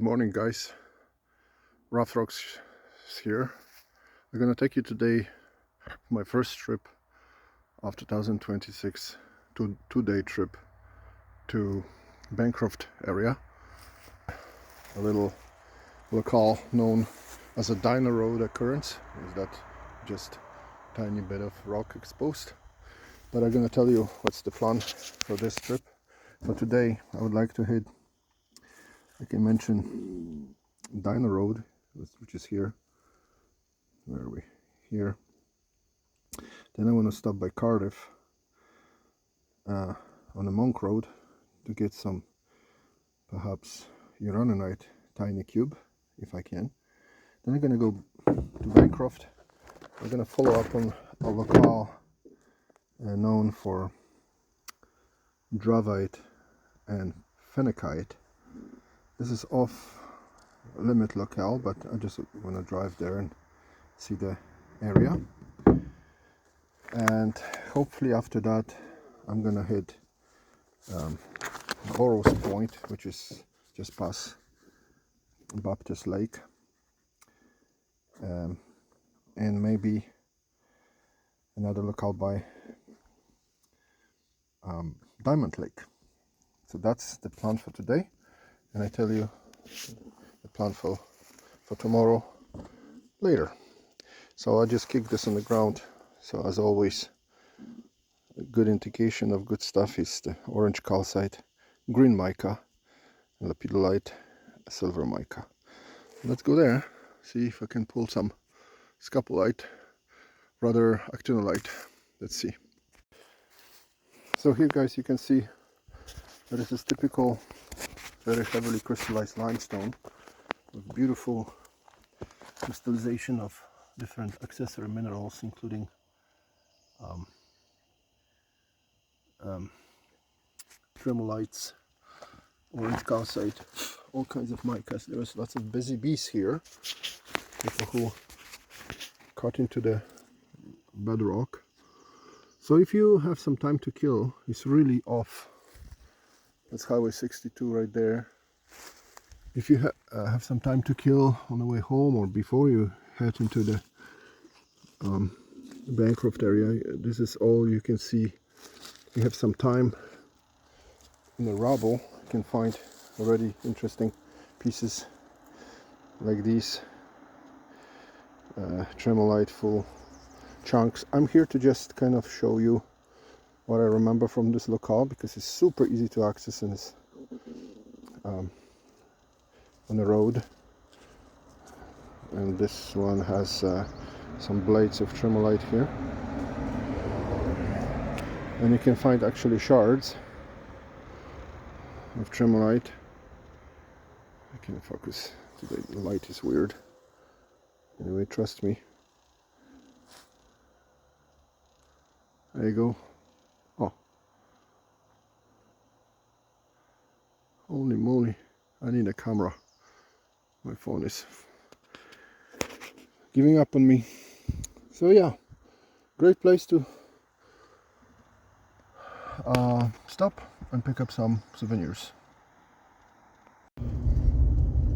Good morning, guys. Rough Rocks here. I'm gonna take you today my first trip of 2026, two-day trip to Bancroft area, a little locale known as a Dino Road occurrence. Is that just tiny bit of rock exposed? But I'm gonna tell you what's the plan for this trip. For today, I would like to hit, I can mention Dino Road, which is here. Where are we? Here. Then I want to stop by Cardiff on the Monk Road to get some perhaps uraninite tiny cube if I can. Then I'm going to go to Bancroft. I'm going to follow up on a locale known for dravite and phenakite. This is off limit locale, but I just want to drive there and see the area. And hopefully after that I'm gonna hit Burrows Point, which is just past Baptist Lake, and maybe another locale by Diamond Lake. So that's the plan for today, and I tell you the plan for tomorrow later. So I'll just kick this on the ground. So as always, a good indication of good stuff is the orange calcite, green mica, and lepidolite, silver mica. Let's go there, see if I can pull some scapolite, rather actinolite. Let's see. So here, guys, you can see that this is typical, very heavily crystallized limestone with beautiful crystallization of different accessory minerals, including tremolites, orange calcite, all kinds of micas. There's lots of busy bees here, people who cut into the bedrock. So if you have some time to kill, it's really off. That's Highway 62 right there. If you have some time to kill on the way home or before you head into the Bancroft area, this is all you can see. You have some time in the rubble, you can find already interesting pieces like these tremolite full chunks. I'm here to just kind of show you what I remember from this locale, because it's super easy to access and it's on the road. And this one has some blades of tremolite here, and you can find actually shards of tremolite. I can't focus today, the light is weird. Anyway, trust me. There you go. Oh, holy moly, I need a camera. My phone is giving up on me. So yeah, great place to stop and pick up some souvenirs.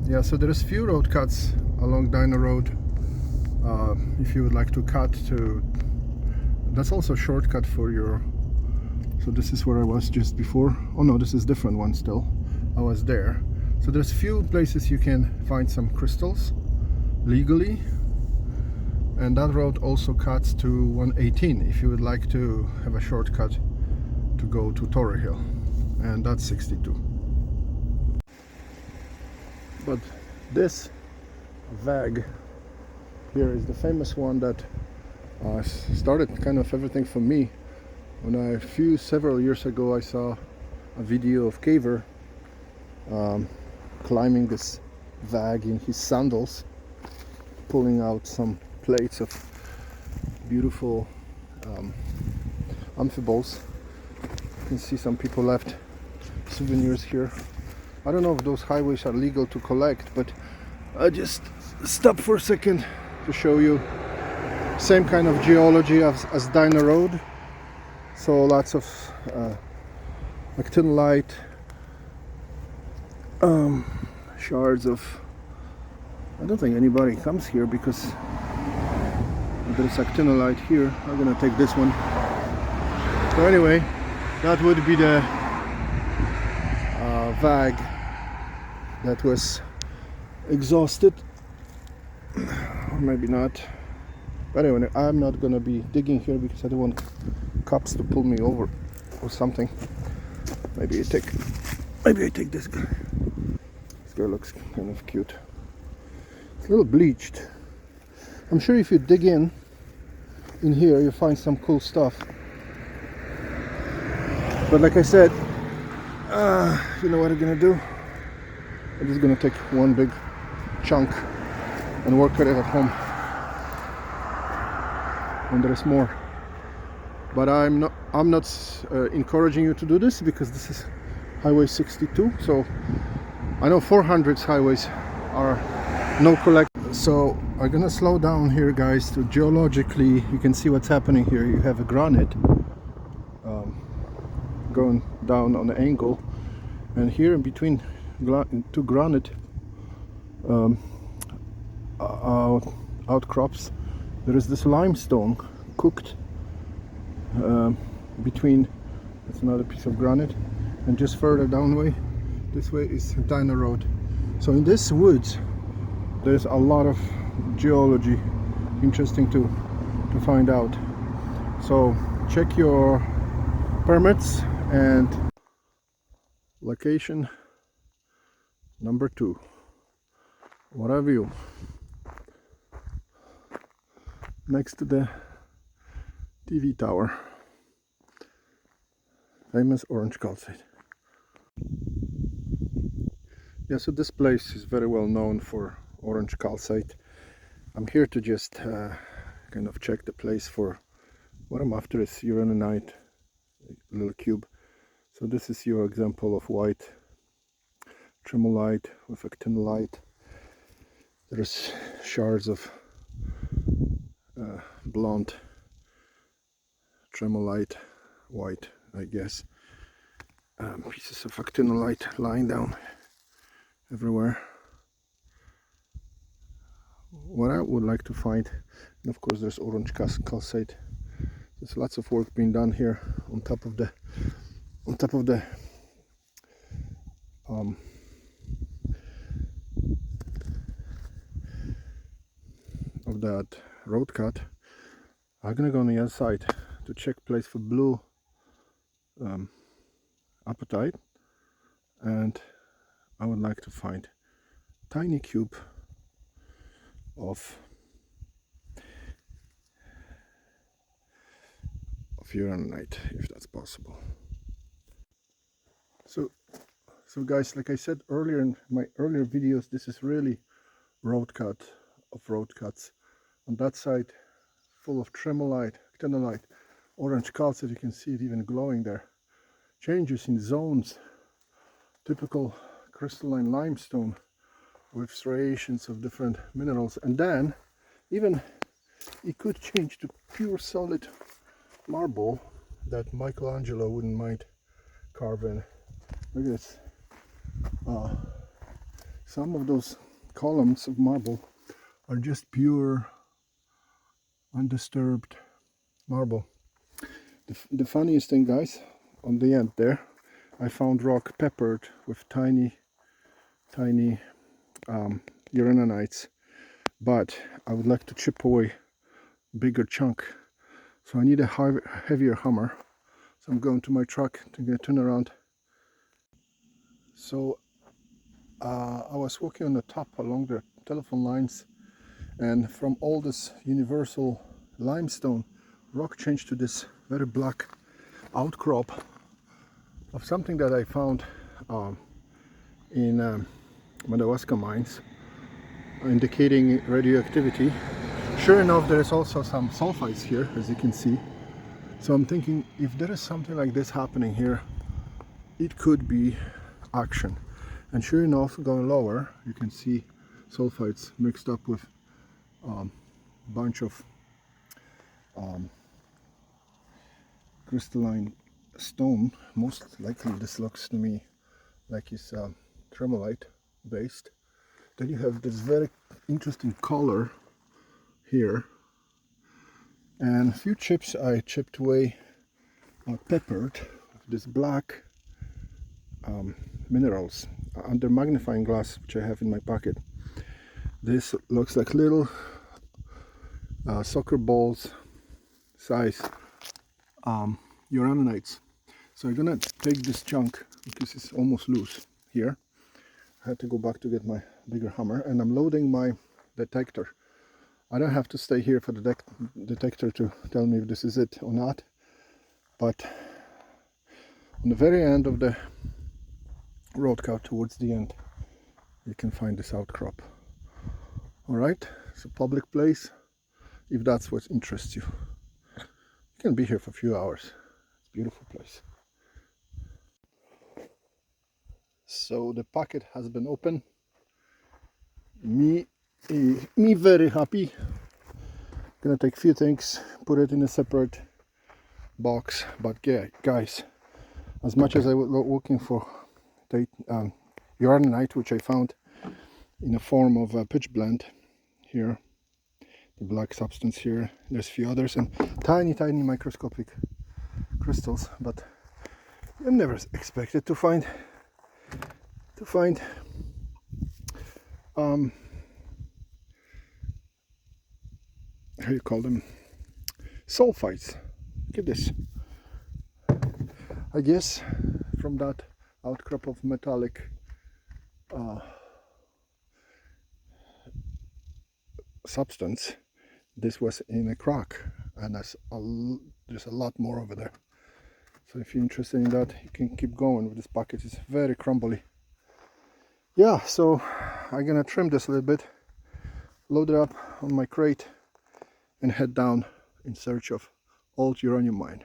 Yeah, so there's few road cuts along Dino Road. If you would like to cut to, that's also a shortcut for your, so this is where I was just before. Oh no, this is different one still. I was there. So there's few places you can find some crystals legally. And that road also cuts to 118 if you would like to have a shortcut to go to Torrey Hill, and that's 62. But this VAG here is the famous one that started kind of everything for me. When several years ago I saw a video of Caver climbing this VAG in his sandals, pulling out some plates of beautiful amphiboles. You can see some people left souvenirs here. I don't know if those highways are legal to collect, but I just stopped for a second to show you same kind of geology as Dino Road. So lots of actinolite, shards of, I don't think anybody comes here because there's actinolite here. I'm gonna take this one. So anyway, that would be the VAG that was exhausted, or maybe not. But anyway, I'm not gonna be digging here because I don't want cops to pull me over or something. Maybe I take this guy. This guy looks kind of cute. It's a little bleached. I'm sure if you dig in here, you find some cool stuff. But like I said, you know what I'm gonna do? I'm just gonna take one big chunk and work at it at home. And there is more. But I'm not encouraging you to do this because this is Highway 62. So I know 400 highways are no collect. So I'm gonna slow down here, guys. To geologically, you can see what's happening here. You have a granite going down on an angle, and here in between two granite outcrops, there is this limestone cooked between. That's another piece of granite, and just further down this way is Dino Road. So in this woods there's a lot of geology, interesting to find out. So check your permits. And location number 2, what a view, next to the TV tower, famous orange calcite. Yeah, so this place is very well known for orange calcite. I'm here to just kind of check the place for what I'm after is uraninite, little cube. So this is your example of white tremolite with actinolite. There's shards of blonde tremolite, white, I guess. Pieces of actinolite lying down everywhere. What I would like to find, and of course there's orange calcite. There's lots of work being done here on top of the of that road cut. I'm gonna go on the other side to check place for blue apatite, and I would like to find tiny cube of uraninite, if that's possible. So guys, like I said earlier in my earlier videos, this is really road cut of road cuts. On that side, full of tremolite, actinolite, orange calcite. You can see it even glowing there. Changes in zones, typical crystalline limestone with striations of different minerals, and then even it could change to pure solid marble that Michelangelo wouldn't mind carving. Look at this. Some of those columns of marble are just pure undisturbed marble. The funniest thing, guys, on the end there, I found rock peppered with tiny uraninites, but I would like to chip away bigger chunk, so I need a heavier hammer. So I'm going to my truck to turn around. So I was walking on the top along the telephone lines, and from all this universal limestone, rock changed to this very black outcrop of something that I found in Madawaska mines, indicating radioactivity. Sure enough, there is also some sulfides here, as you can see. So I'm thinking, if there is something like this happening here, it could be action. And sure enough, going lower, you can see sulfides mixed up with bunch of crystalline stone. Most likely this looks to me like it's tremolite based. Then you have this very interesting color here, and a few chips I chipped away are peppered with this black minerals under magnifying glass, which I have in my pocket. This looks like little soccer balls size uranonites. So I'm gonna take this chunk, because it's almost loose here. I had to go back to get my bigger hammer, and I'm loading my detector. I don't have to stay here for the detector to tell me if this is it or not, but on the very end of the road cut, towards the end, you can find this outcrop. Alright, it's a public place, if that's what interests you. You can be here for a few hours. It's a beautiful place. So the packet has been opened. Me very happy. Gonna take a few things, put it in a separate box. But yeah, guys, as much as I was looking for uraninite, which I found in a form of a pitch blende here, the black substance here, there's a few others, and tiny microscopic crystals, but I never expected to find how you call them, sulfides. Look at this. I guess from that outcrop of metallic substance, this was in a crack, and there's a lot more over there. So if you're interested in that, you can keep going with this bucket. It's very crumbly. Yeah, so I'm gonna trim this a little bit, load it up on my crate, and head down in search of old uranium mine.